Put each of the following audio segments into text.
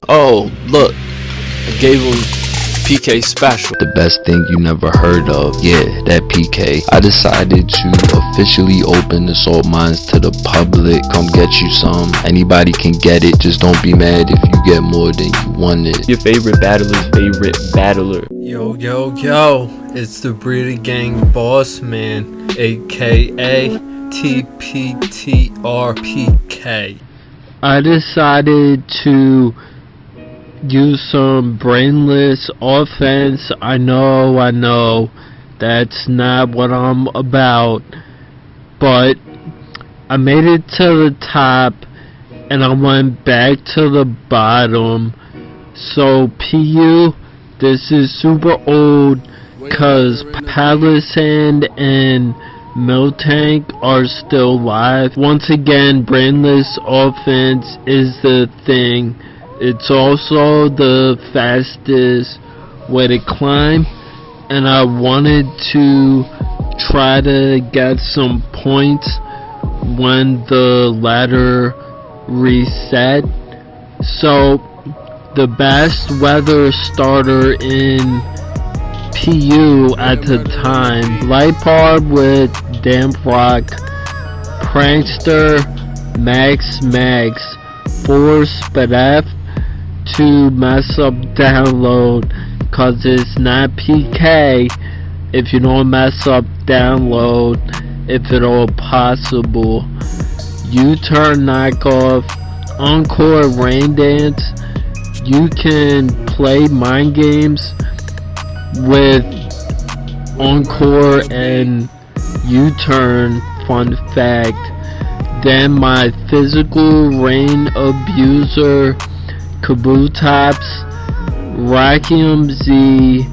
Oh, look, I gave him PK special. The best thing you never heard of, yeah, that PK. I decided to officially open the salt mines to the public. Come get you some. Anybody can get it. Just don't be mad if you get more than you wanted. Your favorite battler's favorite battler. Yo, yo, yo, it's the Breeder Gang Boss Man, aka TPTRPK. I decided to use some brainless offense. I know, that's not what I'm about, but I made it to the top and I went back to the bottom. So PU, this is super old, cause Palisand and Miltank are still live. Once again, brainless offense is the thing. It's also the fastest way to climb, and I wanted to try to get some points when the ladder reset. So the best weather starter in PU at the time, Lipard with Damp Rock, Prankster, Max, 4 Spadef to mess up download, cause it's not PK if you don't mess up download, if at all possible. U-turn knockoff, Encore Rain Dance. You can play mind games with Encore and U-turn, fun fact. Then my physical rain abuser, Kabutops, Rakium Z,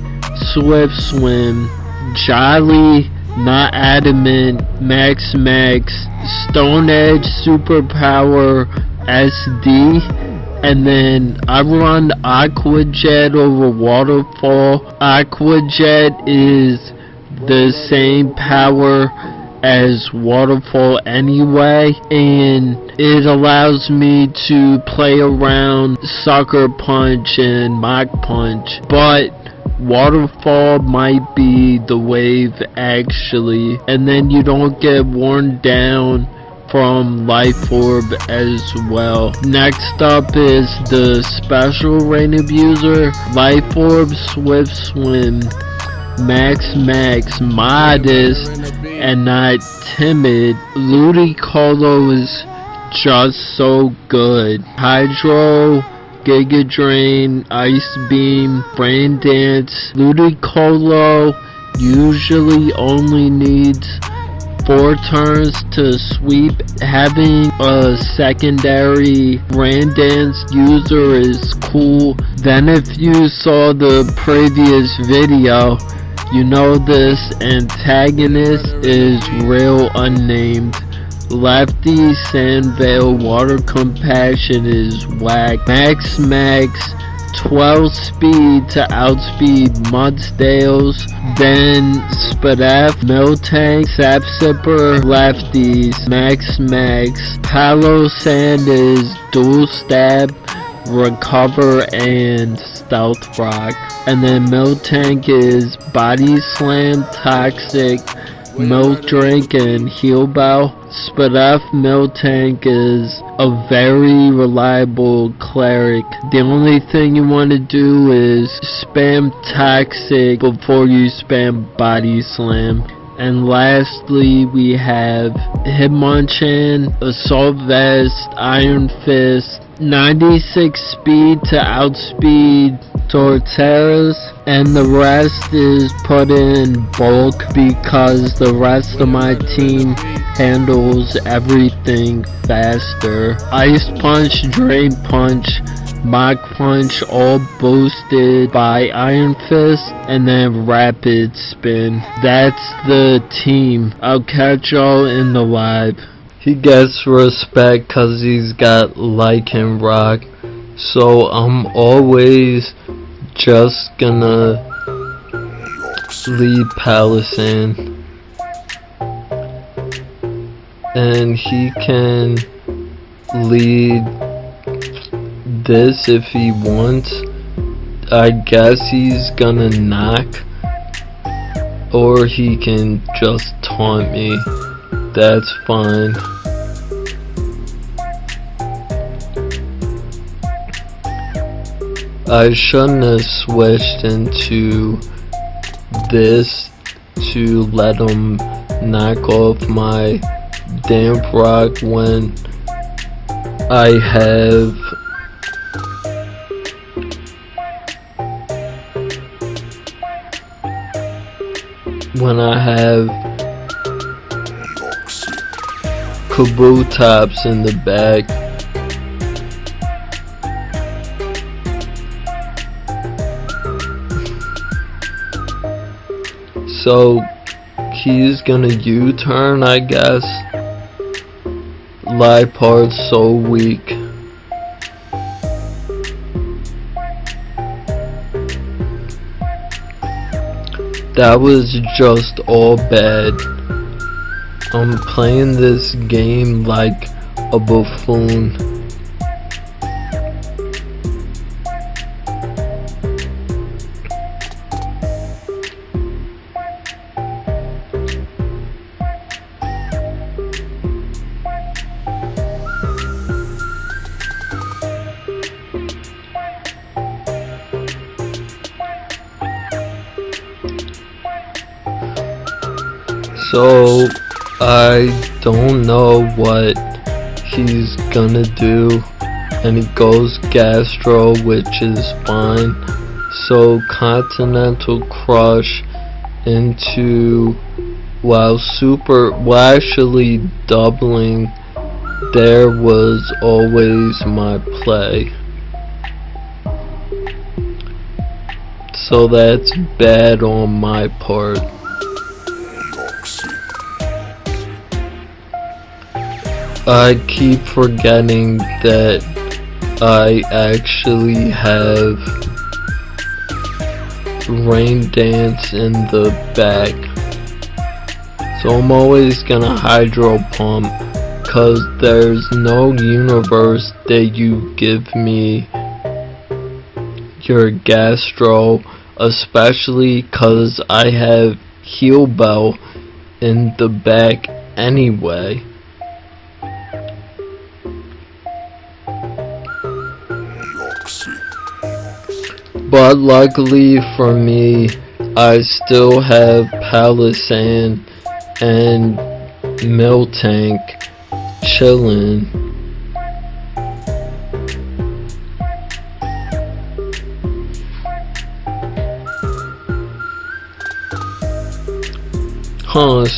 Swift Swim, Jolly, Not Adamant, Max, Stone Edge Superpower SD, and then I run Aqua Jet over Waterfall. Aqua Jet is the same power as Waterfall anyway, and it allows me to play around Sucker Punch and Mach Punch, but Waterfall might be the wave actually, and then you don't get worn down from Life Orb as well. Next up is the special rain abuser, Life Orb, Swift Swim, Max, modest and not timid. Ludicolo is just so good. Hydro, Giga Drain, Ice Beam, Brain Dance. Ludicolo usually only needs 4 turns to sweep. Having a secondary Rain Dance user is cool. Then if you saw the previous video, you know this antagonist is real unnamed. Lefty Sandvale Water Compassion is whack. Max, 12 speed to outspeed Mudsdales. Then Spadef, Miltank, Sap Sipper, Lefties, Max. Palo Sand is dual stab, recover, and stealth rock. And then Miltank is body slam, toxic, milk drink, and heal bow. Spadef Miltank is a very reliable cleric. The only thing you want to do is spam toxic before you spam body slam. And lastly, we have Hitmonchan, Assault Vest, Iron Fist, 96 speed to outspeed Torterras, and the rest is put in bulk because the rest of my team handles everything faster. Ice Punch, Drain Punch, Mach Punch, all boosted by Iron Fist, and then Rapid Spin. That's the team. I'll catch y'all in the live. He gets respect cause he's got Lycan Rock, so I'm always just gonna lead Palisand, and he can lead this if he wants. I guess he's gonna knock, or he can just taunt me. That's fine. I shouldn't have switched into this to let him knock off my damp rock when I have Kabutops in the back. So he's gonna U-turn, I guess. Lipart's so weak. That was just all bad. I'm playing this game like a buffoon. So I don't know what he's gonna do, and he goes Gastro, which is fine. So Continental Crush into, actually doubling there was always my play. So that's bad on my part. I keep forgetting that I actually have Rain Dance in the back. So I'm always gonna Hydro Pump, cause there's no universe that you give me your Gastro, especially cause I have Heal Bell in the back anyway. But luckily for me, I still have Palisand and Miltank chillin'.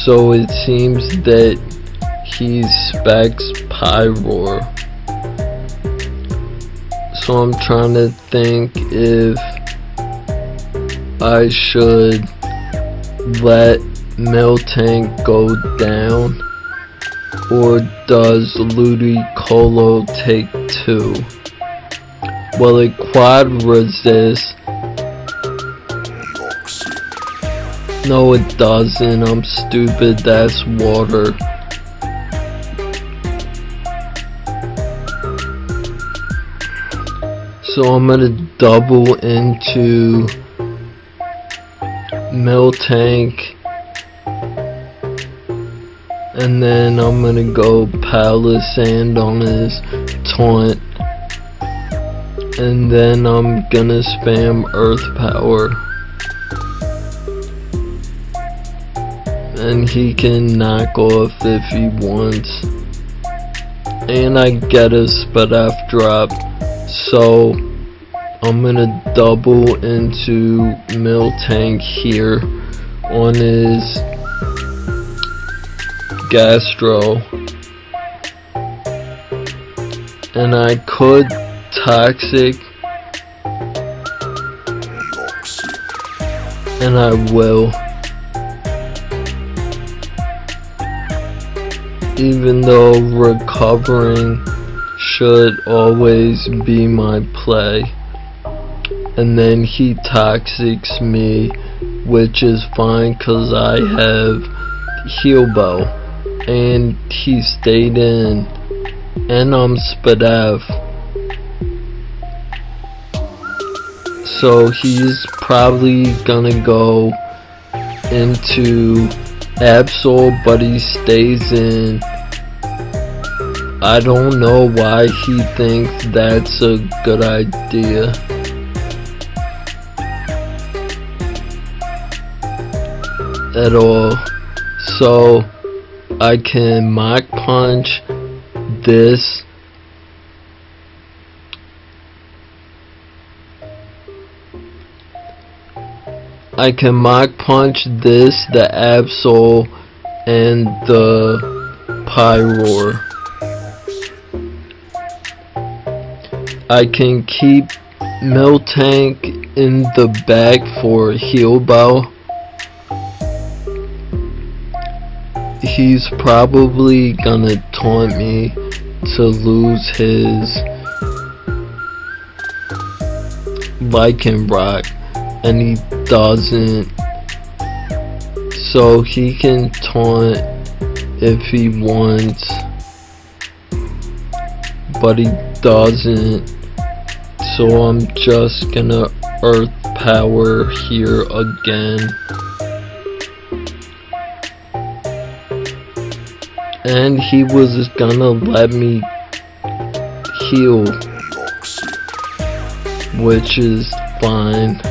So it seems that he specs Pyroar. So I'm trying to think if I should let Miltank go down, or does Ludicolo take 2? Well, it quad resists. No, it doesn't. I'm stupid. That's water. So I'm gonna double into Miltank, and then I'm gonna go Palisand on his taunt, and then I'm gonna spam Earth Power, and he can knock off if he wants, and I get a Spadaf drop. So I'm gonna double into Miltank here on his Gastro, and I could Toxic, and I will, even though recovering should always be my play. And then he Toxics me, which is fine cause I have Heal Bell, and he stayed in, and I'm Spadaf. So he's probably gonna go into Absol, but he stays in. I don't know why he thinks that's a good idea. At all. So I can Mach Punch this. I can Mach Punch this, the Absol, and the Pyroar. I can keep Miltank in the back for Heal Bell. He's probably gonna taunt me to lose his Lycanroc, and he doesn't. So he can taunt if he wants, but he doesn't. So I'm just gonna Earth Power here again. And he was gonna let me heal, which is fine.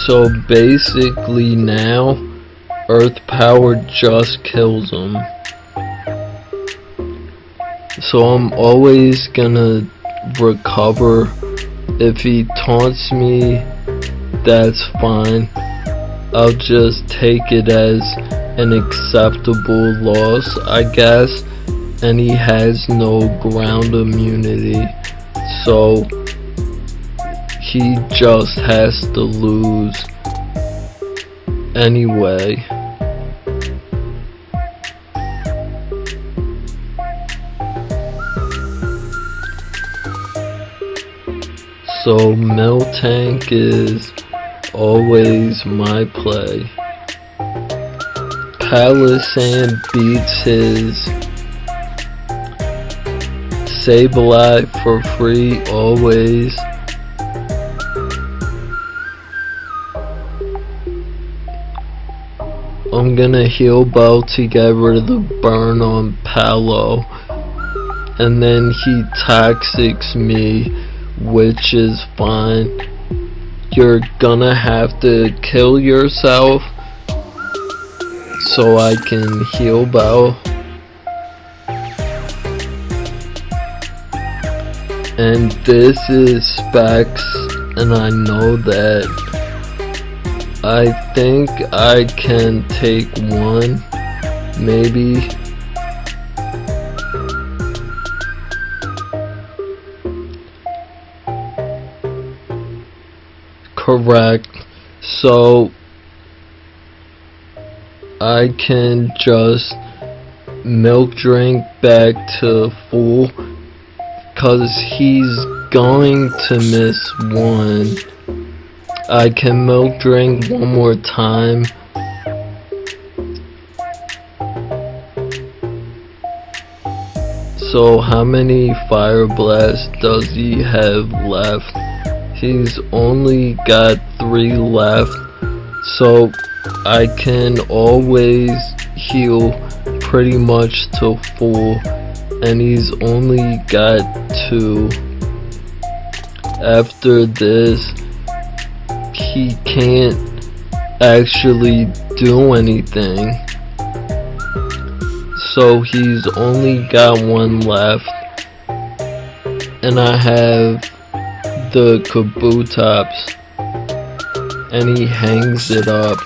So basically now, Earth Power just kills him. So I'm always gonna recover. If he taunts me, that's fine. I'll just take it as an acceptable loss, I guess. And he has no ground immunity, so he just has to lose anyway. So Miltank is always my play. Palisand beats his Sableye for free always. I'm gonna Heal Bell to get rid of the burn on Palo, and then he Toxics me, which is fine. You're gonna have to kill yourself so I can Heal Bell. And this is Specs, and I know that. I think I can take one, maybe. Correct. So I can just Milk Drink back to full, cause he's going to miss one. I can Milk Drink one more time. So how many Fire Blast does he have left? He's only got 3 left, so I can always heal pretty much to full, and he's only got 2. After this, he can't actually do anything, so he's only got 1 left, and I have the Kabutops, and he hangs it up.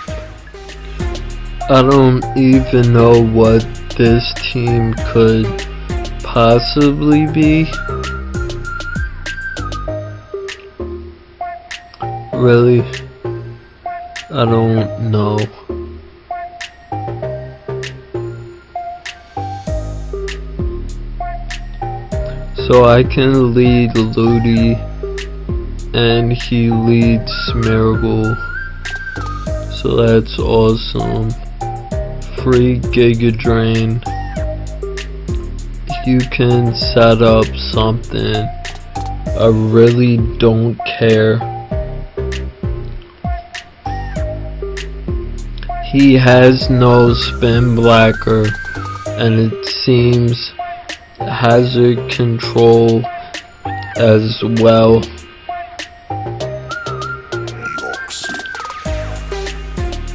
I don't even know what this team could possibly be. Really? I don't know. So I can lead Ludi, and he leads Smeargle, so that's awesome. Free Giga Drain. you can set up something. I really don't care. He has no spin blocker, and it seems hazard control as well.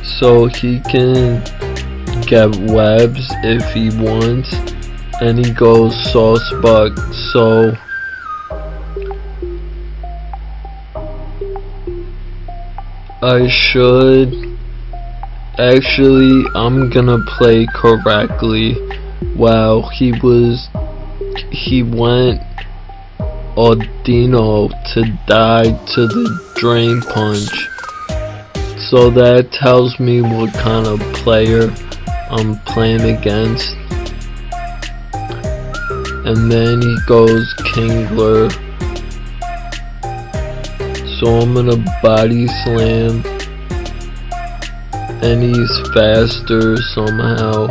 So he can get webs if he wants, and he goes sauce buck. So I should actually, I'm gonna play correctly. Wow, he went Audino to die to the drain punch. So that tells me what kind of player I'm playing against. And then he goes Kingler. So I'm gonna body slam. And he's faster somehow.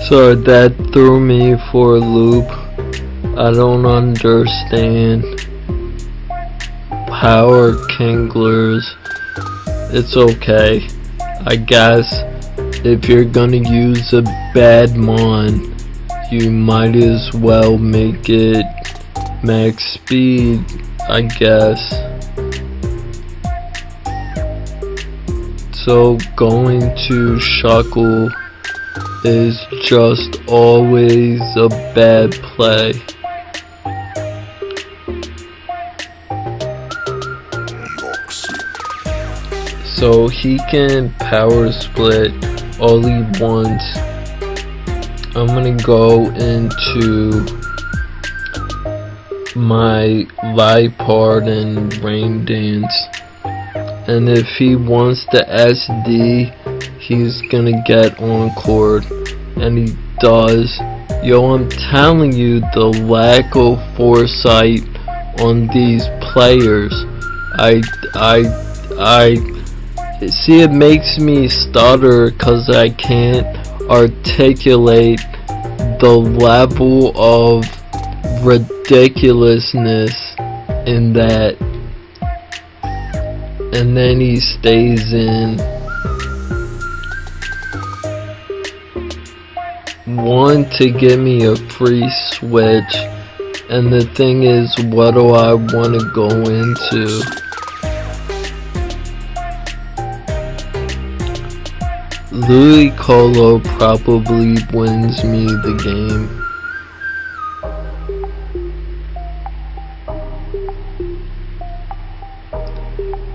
So that threw me for a loop. I don't understand power Kinglers. It's okay. I guess if you're gonna use a bad mon, you might as well make it max speed, I guess. So going to Shuckle is just always a bad play. So he can power split all he wants. I'm gonna go into my Vipard and Rain Dance, and if he wants the SD, he's gonna get Encore, and he does. Yo, I'm telling you, the lack of foresight on these players. I see, it makes me stutter cause I can't articulate the level of ridiculousness in that. And then he stays in. One to give me a free switch, and the thing is, what do I want to go into? Ludicolo probably wins me the game.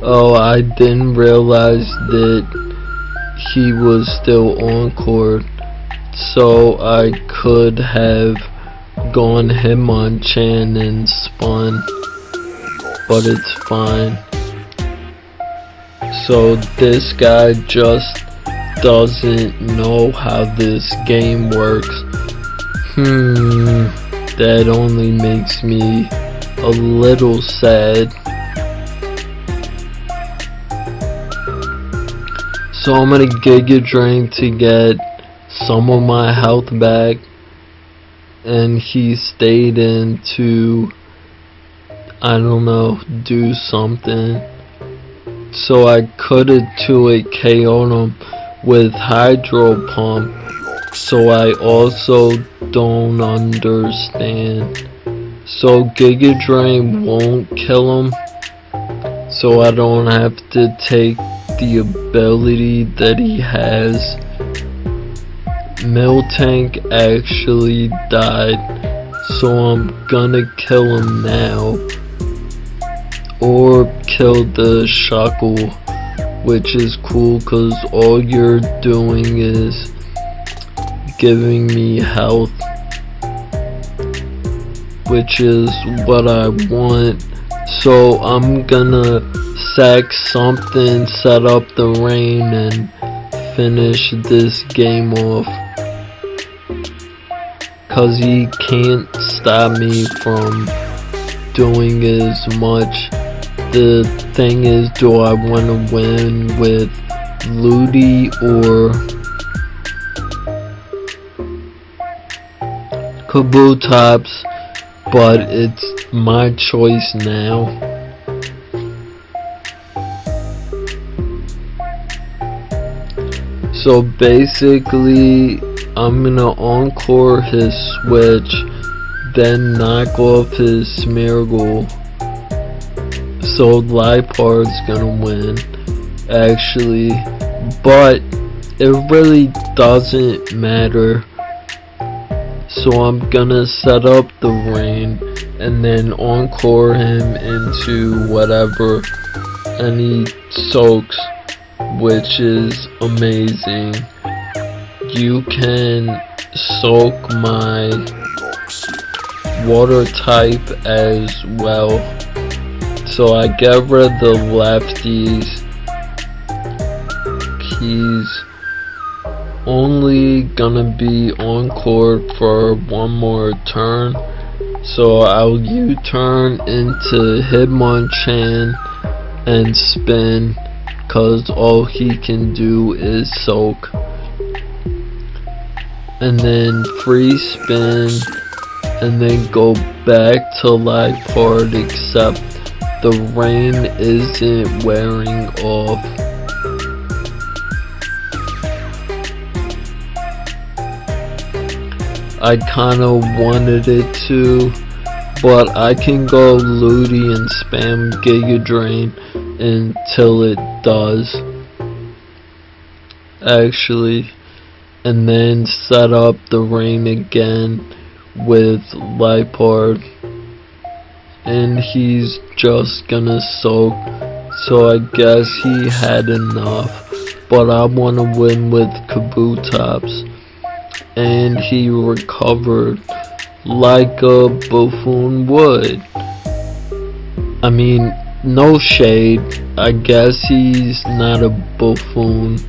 Oh, I didn't realize that he was still on court, so I could have gone Hitmonchan and spun, but it's fine. So this guy just doesn't know how this game works. That only makes me a little sad. So I'm gonna Giga Drain to get some of my health back, and he stayed in to, I don't know, do something. So I could've 2-8 KO'd him with Hydro Pump, so I also don't understand. So Giga Drain won't kill him, so I don't have to take the ability that he has. Miltank actually died, so I'm gonna kill him now, or kill the Shuckle, which is cool cause all you're doing is giving me health. which is what I want. So I'm gonna sack something, set up the rain, and finish this game off. Cause he can't stop me from doing as much. The thing is, do I want to win with Ludi or Kabutops? But it's my choice now. So basically, I'm gonna encore his switch, then knock off his Smeargle. So Lipard's gonna win, actually, but it really doesn't matter. So I'm gonna set up the rain and then encore him into whatever, and he soaks, which is amazing. You can soak my water type as well. So I get rid of the lefties. He's only gonna be encore for one more turn, so I'll U-turn into Hitmonchan and spin, cause all he can do is soak, and then free spin, and then go back to Lipard, except the rain isn't wearing off. I kinda wanted it to, but I can go Ludi and spam Giga Drain until it does, actually, and then set up the rain again with Lipard, and he's just gonna soak, so I guess he had enough, but I wanna win with Kabutops. And he recovered like a buffoon would. I mean, no shade, I guess he's not a buffoon,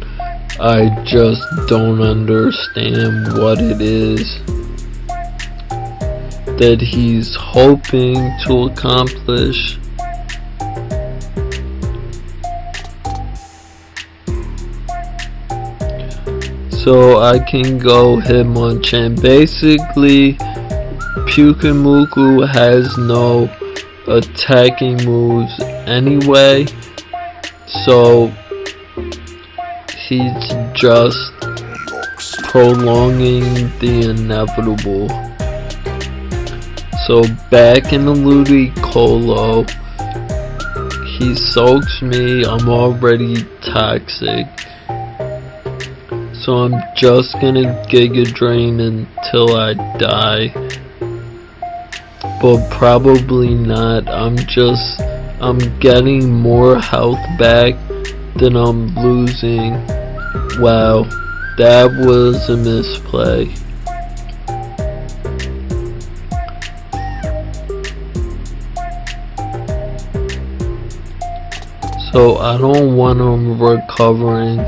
I just don't understand what it is that he's hoping to accomplish. So I can go Hitmonchan. Basically, Pyukumuku has no attacking moves anyway, so he's just prolonging the inevitable. So back in the Ludicolo, he soaks me, I'm already toxic. So I'm just gonna Giga Drain until I die. But probably not. I'm getting more health back than I'm losing. Wow, that was a misplay. So I don't want him recovering,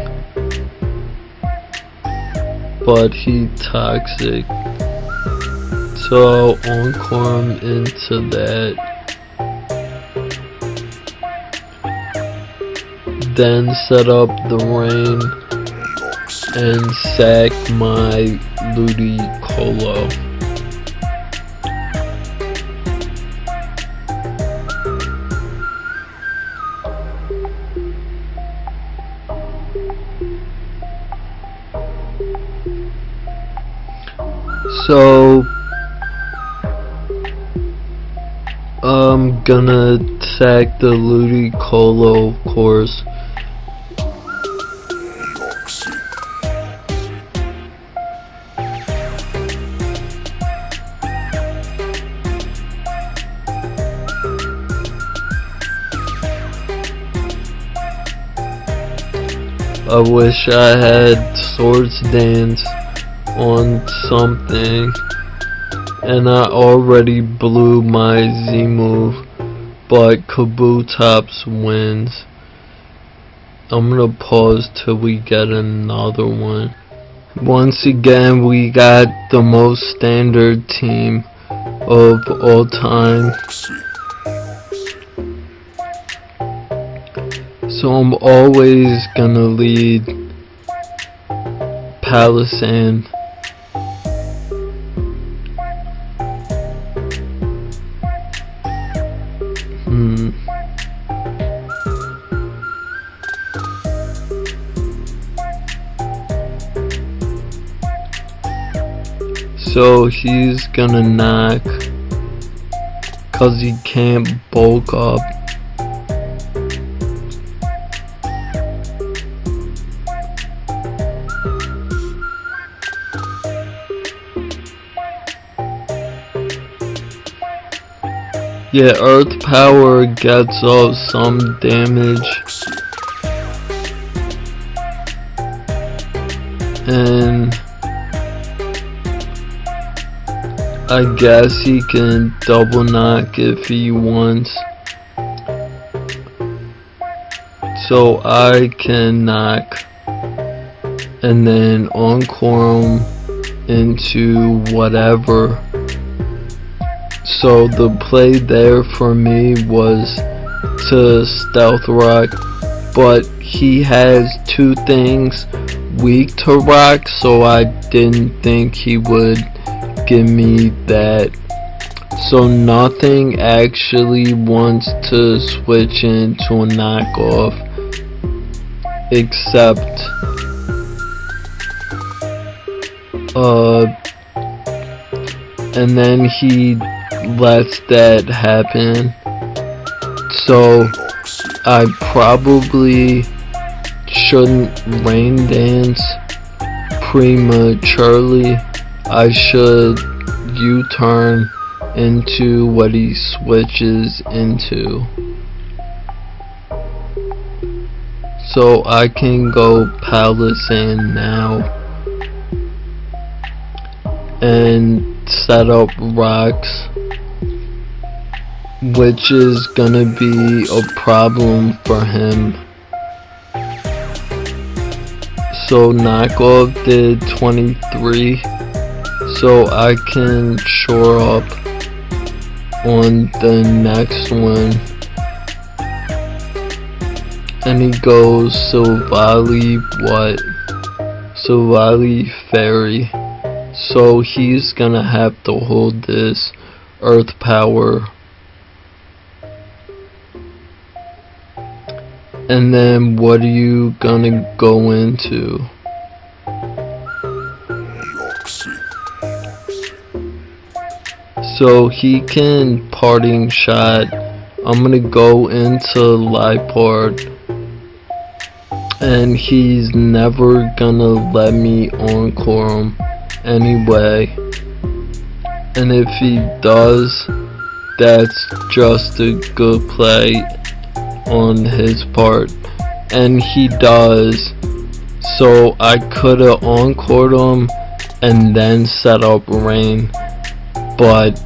but he toxic, so I'll encore him into that, then set up the rain and sack my Ludicolo. So I'm gonna sack the Ludicolo, of course. I wish I had Swords Dance on something, and I already blew my Z move, but Kabutops wins. I'm gonna pause till we get another one. Once again, we got the most standard team of all time. So I'm always gonna lead Palisand. So he's gonna knock, cause he can't bulk up. Yeah, Earth Power gets off some damage, and I guess he can double knock if he wants. So I can knock and then encore him into whatever. So the play there for me was to Stealth Rock, but he has two things weak to rock, so I didn't think he would give me that. So nothing actually wants to switch into a knockoff except and then he lets that happen. So I probably shouldn't rain dance prematurely. I should U-turn into what he switches into. So I can go Palisand now and set up rocks, which is gonna be a problem for him. So knockoff did 23, so I can shore up on the next one. And he goes Silvally what? Silvally Fairy. So he's gonna have to hold this Earth Power. And then what are you gonna go into? So he can Parting Shot. I'm gonna go into Liepard, and he's never gonna let me encore him anyway. And if he does, that's just a good play on his part, and he does. So I could've encored him and then set up rain, but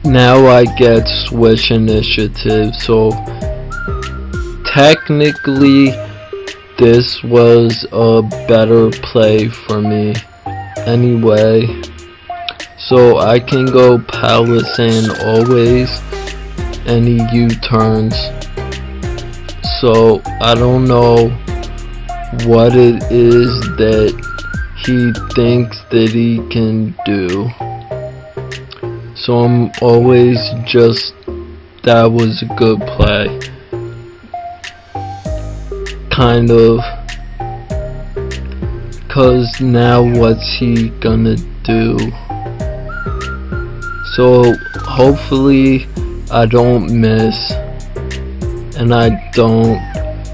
now I get switch initiative. So technically this was a better play for me anyway. So I can go Palisand always, and he U-turns. So I don't know what it is that he thinks that he can do. So I'm always just, that was a good play. Kind of. Cause now what's he gonna do? So hopefully I don't miss. And I don't.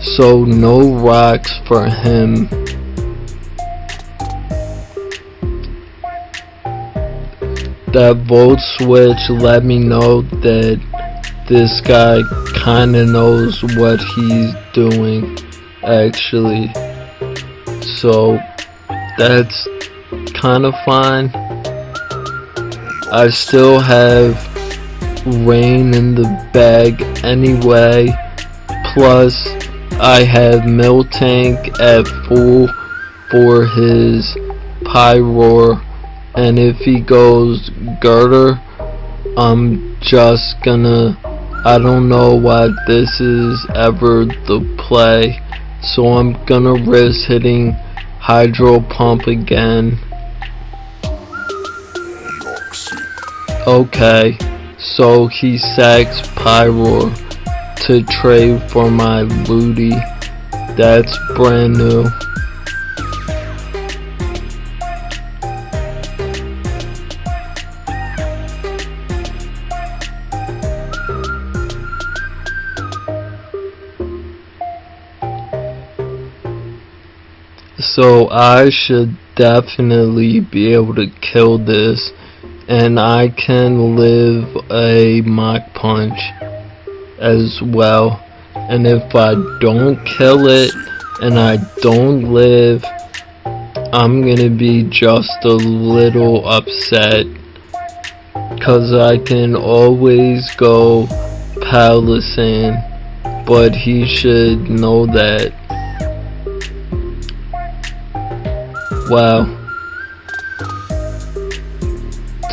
So no rocks for him. That volt switch let me know that this guy kinda knows what he's doing, actually. So that's kinda fine. I still have rain in the bag anyway. Plus, I have Milk Tank at full for his pyroar. And if he goes girder, I'm just gonna, I don't know why this is ever the play, so I'm gonna risk hitting hydro pump again. Okay, so he sacks pyroar to trade for my Ludi. That's brand new. So I should definitely be able to kill this, and I can live a Mach Punch as well. And if I don't kill it and I don't live, I'm gonna be just a little upset, cause I can always go Palisade, but he should know that. Wow.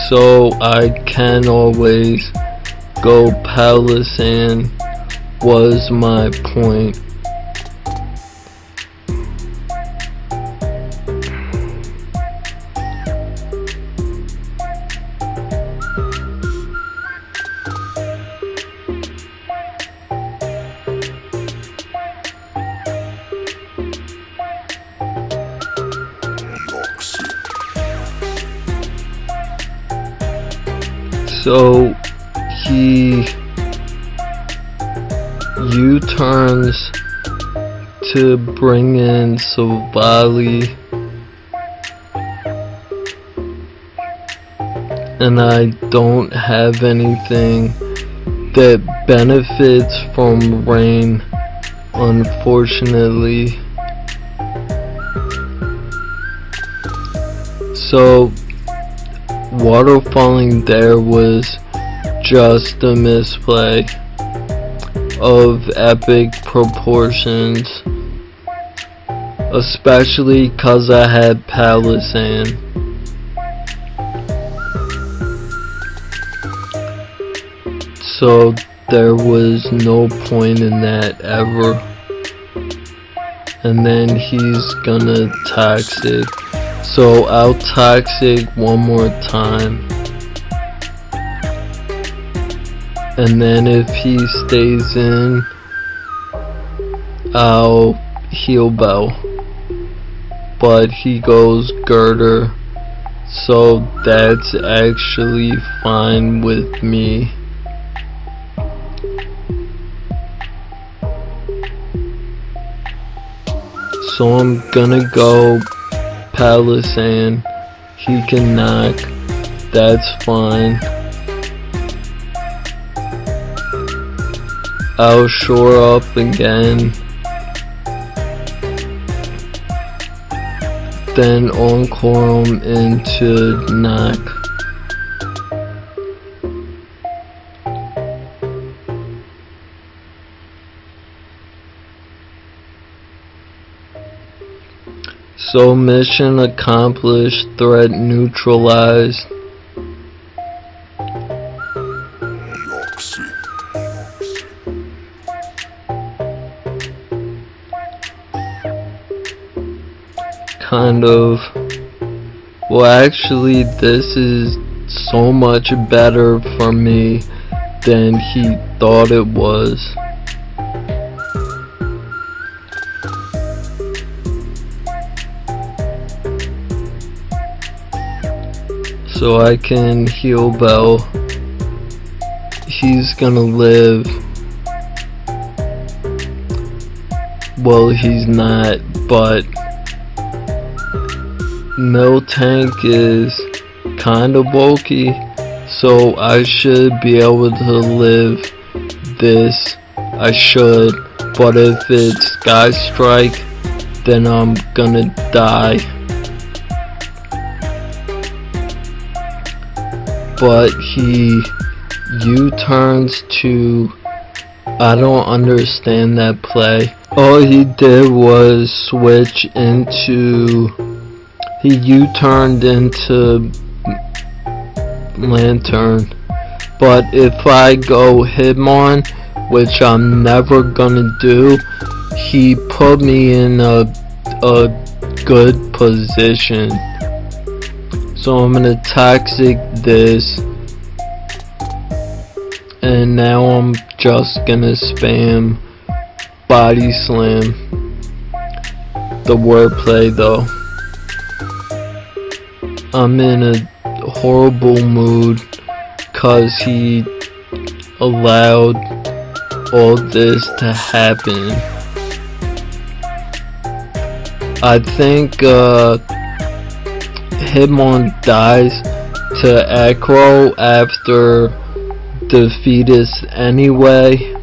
So I can always go Palisade was my point. So he U-turns to bring in Savali, and I don't have anything that benefits from rain, unfortunately. So water falling there was just a misplay of epic proportions, especially cause I had Palisade. So there was no point in that ever. And then he's gonna toxic. So I'll toxic one more time. And then if he stays in, I'll heal bell. But he goes girder, so that's actually fine with me. So I'm gonna go Palisade. He can knock, that's fine. I'll shore up again. Then encore him into knock. So mission accomplished, threat neutralized. Kind of. Well, actually, this is so much better for me than he thought it was. So I can heal Bell. He's gonna live. Well, he's not, but Milk Tank is kinda bulky, so I should be able to live this. I should, but if it's Sky Strike, then I'm gonna die. but he U-turns to, I don't understand that play. All he did was switch into, he U-turned into Lantern. But if I go Hitmon, which I'm never gonna do, he put me in a good position. So I'm gonna Toxic this, and now I'm just gonna spam Body Slam. The wordplay though. I'm in a horrible mood cause he allowed all this to happen. I think Hitmon dies to Acro after Defeatus anyway.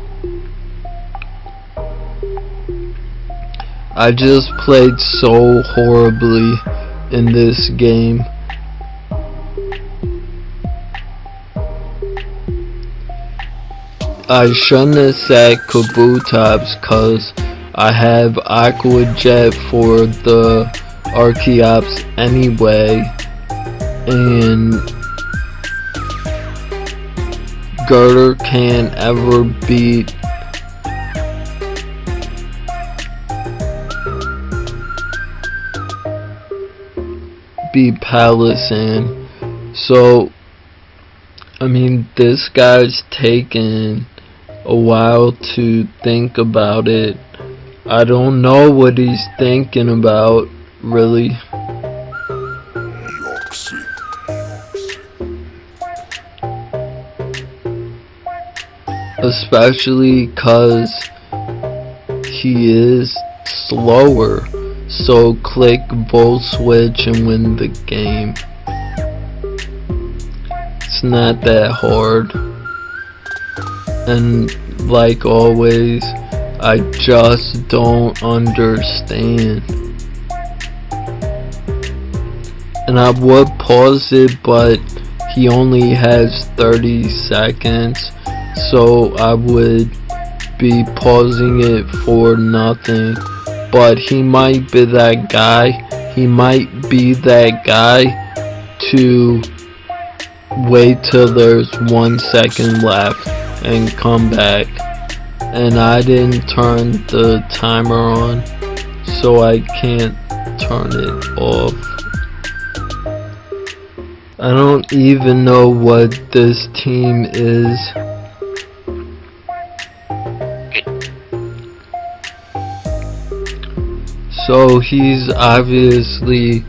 I just played so horribly in this game. I shouldn't have said Kabutops cause I have Aqua Jet for the Archeops anyway, and Girder can't ever beat Palisand. So I mean, this guy's taken a while to think about it. I don't know what he's thinking about, really. Especially cause he is slower. So click Volt Switch and win the game. It's not that hard. And like always, I just don't understand. And I would pause it, but he only has 30 seconds, so I would be pausing it for nothing. But he might be that guy. He might be that guy to wait till there's 1 second left and come back. And I didn't turn the timer on, so I can't turn it off. I don't even know what this team is. So he's obviously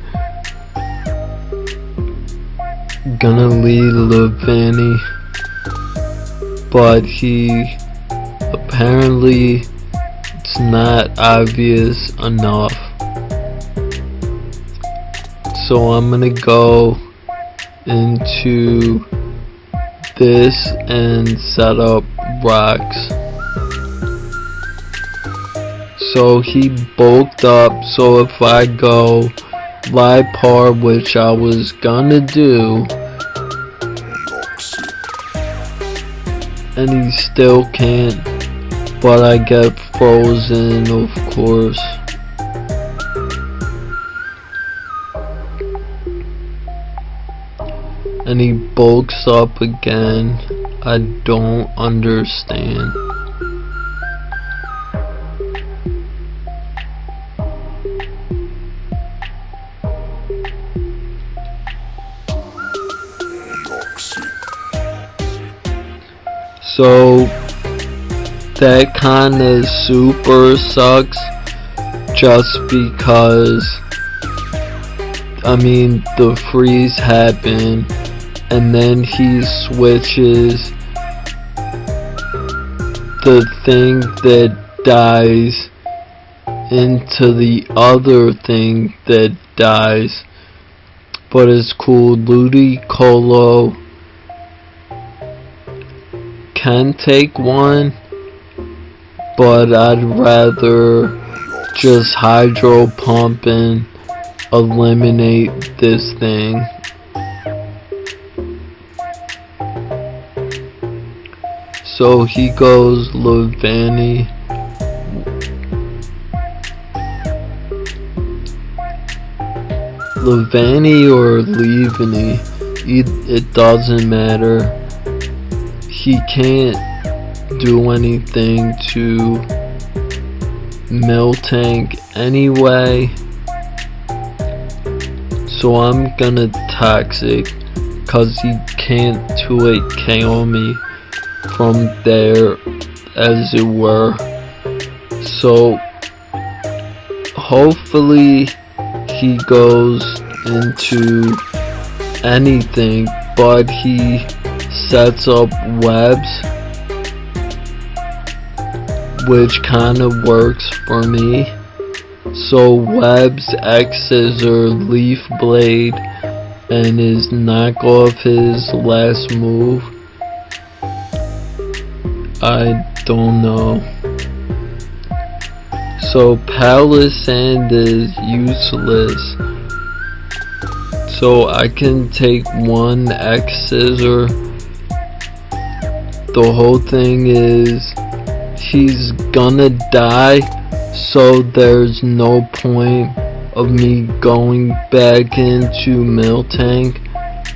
gonna lead Levani, but he apparently it's not obvious enough. So I'm gonna go into this and set up rocks. So he bulked up, so if I go Lipar, which I was gonna do, and he still can't, but I get frozen, of course. And he bulks up again. I don't understand. So that kinda super sucks, just because I mean the freeze happened and then he switches the thing that dies into the other thing that dies. But it's cool. Ludicolo can take one, but I'd rather just hydro pump and eliminate this thing. So he goes Levani. Levani or Levani, it doesn't matter. He can't do anything to Miltank anyway. So I'm gonna Toxic, cause he can't 2-8 KO me from there, as it were. So hopefully he goes into anything, but he sets up webs, which kind of works for me. So webs, X Scissor, Leaf Blade, and his knock-off his last move. I don't know. So Palisand is useless. So I can take one X Scissor. The whole thing is he's gonna die, so there's no point of me going back into Miltank,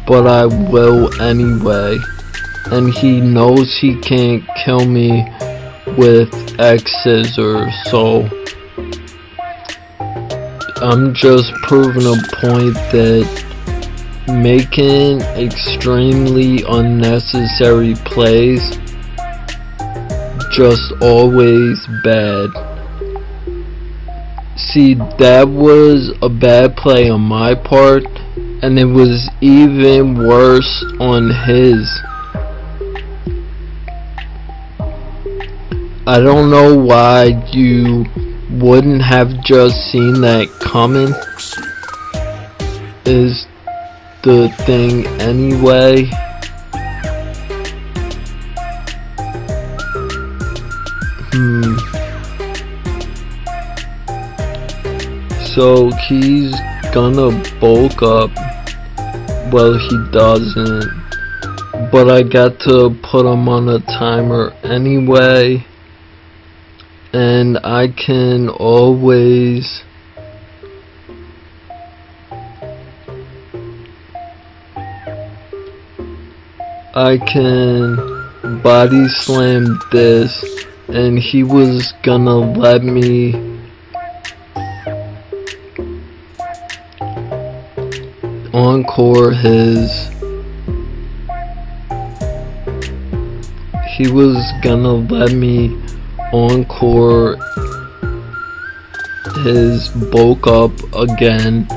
but I will anyway. And he knows he can't kill me with X Scissor, so I'm just proving a point that making extremely unnecessary plays just always bad. See, that was a bad play on my part, and it was even worse on his. I don't know why you wouldn't have just seen that coming, is the thing anyway. So he's gonna bulk up. Well, he doesn't, but I got to put him on a timer anyway, and I can always body slam this, and he was gonna let me encore his. He was gonna let me encore his bulk up again,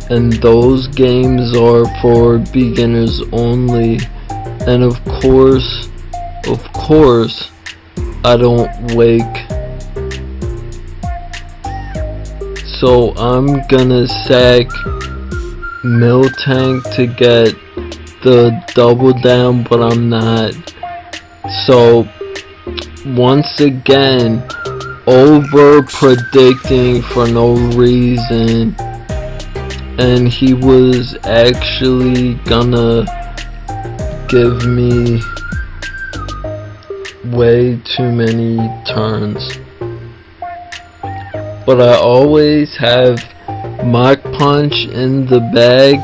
and those games are for beginners only. And of course, I don't wake. So I'm gonna sack Miltank to get the double down, but I'm not. So once again, over predicting for no reason, and he was actually gonna give me way too many turns. But I always have Mach Punch in the bag.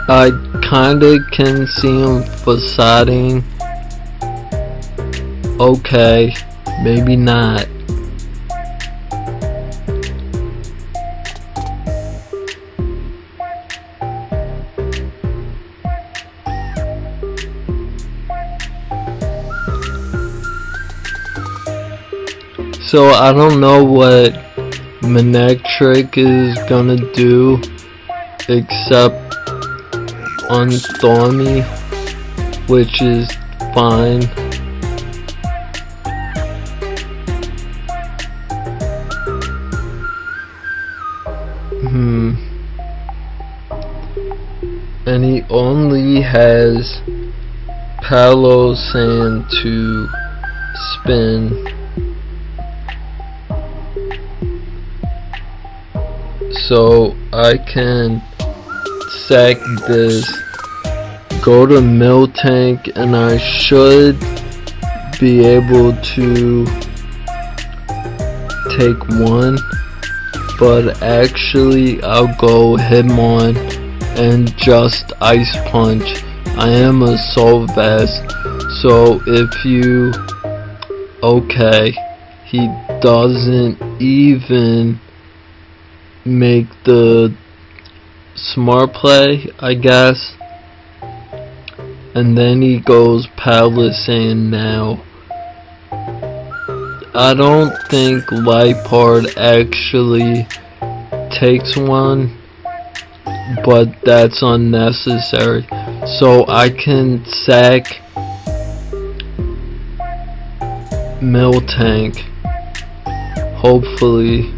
I kinda can see him facading. Okay, maybe not. So I don't know what Manectric is gonna do except unthaw me, which is fine. And he only has Palisand to spin. So I can sack this, go to mill tank, and I should be able to take one, but actually I'll go Hitmon and just Ice Punch. I am a Assault Vest, so if you... Okay, he doesn't even make the smart play, I guess. And then he goes Palisand now. I don't think Lipard actually takes one, but that's unnecessary. So I can sack Mill Tank, hopefully.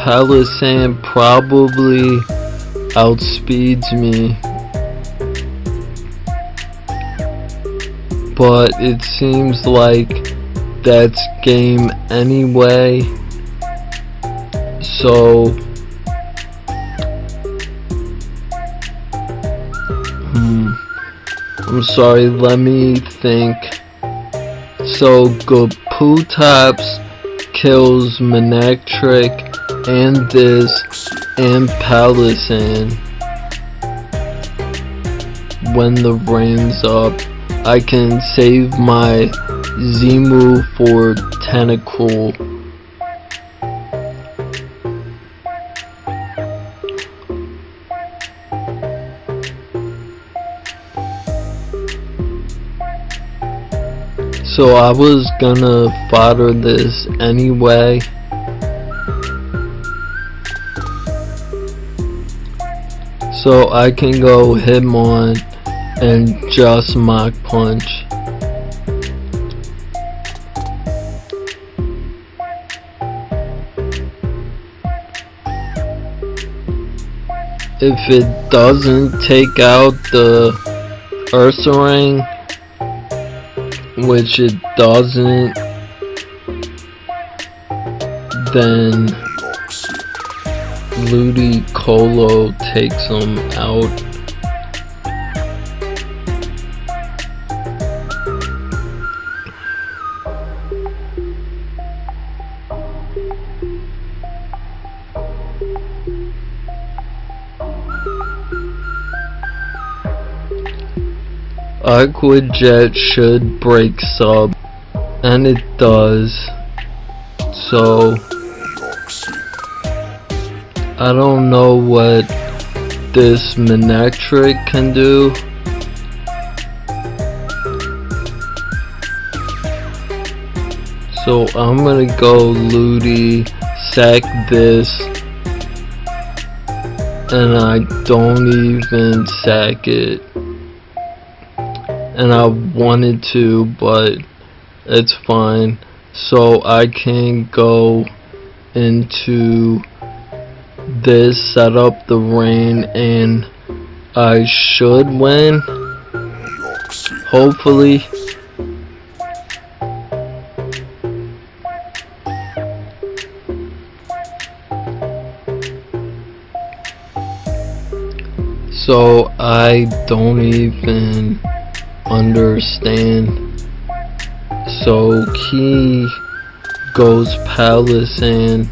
Palisand probably outspeeds me, but it seems like that's game anyway. So I'm sorry, let me think. So Goputops kills Manectric and this and Palisand. When the rain's up, I can save my Z-move for Tentacruel. So I was gonna fodder this anyway. So I can go Hitmon and just Mach Punch. If it doesn't take out the Ursaring, which it doesn't, then Ludicolo takes him out. Aqua Jet should break sub, and it does. So I don't know what this Manectric can do. So I'm gonna go Ludi, sack this, and I don't even sack it. And I wanted to, but it's fine. So I can go into this, set up the rain, and I should win, hopefully. So I don't even understand. So he goes Palisand.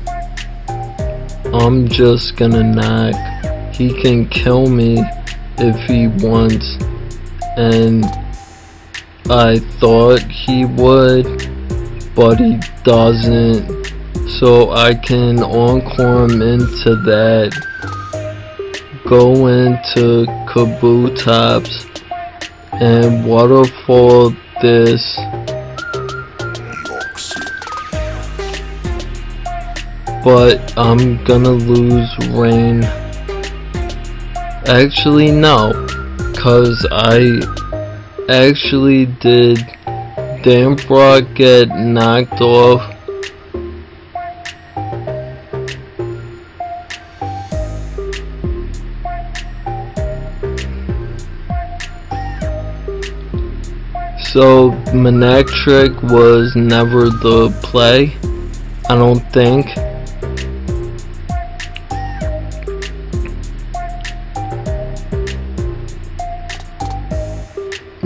I'm just gonna knock. He can kill me if he wants, and I thought he would, but he doesn't. So I can encore him into that, go into Kabutops, and waterfall this. But I'm gonna lose rain. Actually no, cause I actually did Damprock get knocked off. So Manectric was never the play, I don't think.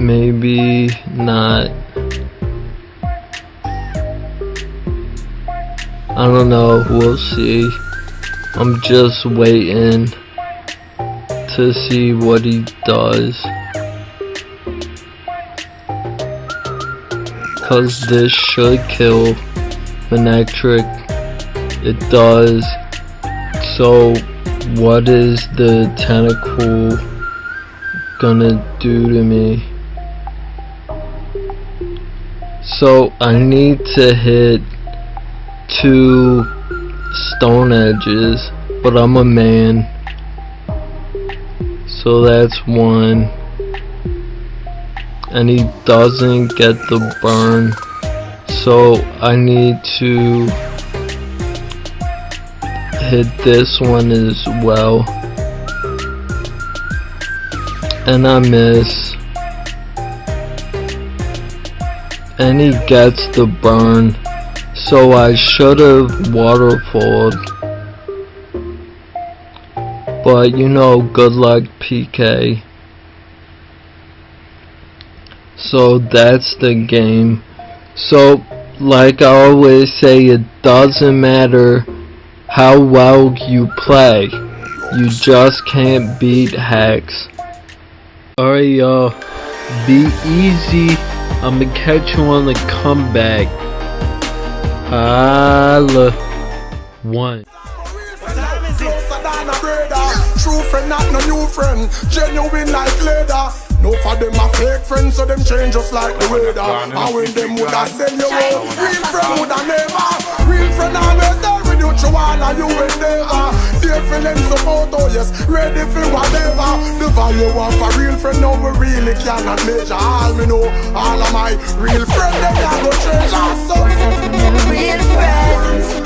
maybe not. I don't know, we'll see. I'm just waiting to see what he does, cause this should kill Manectric. It does. So what is the tentacle gonna do to me? So I need to hit 2 stone edges, but I'm a man, so that's 1, and he doesn't get the burn, so I need to hit this one as well, and I miss, and he gets the burn. So I should have waterfalled, but you know, good luck PK. So that's the game. So like I always say, it doesn't matter how well you play, you just can't beat hacks. Alright y'all, be easy, I'ma catch you on the comeback. Holla. 1. True friend, not no new friend. Genuine like leather. No for them a fake friends, so them change just like the weather. And when them woulda send you out, real friend woulda never. Real friend always there with you, through all of you endeavor. Dear feeling support, oh yes, ready for whatever. The value of a real friend, now we really cannot measure. All me know, all of my real friends, them I go treasure. So Real friends.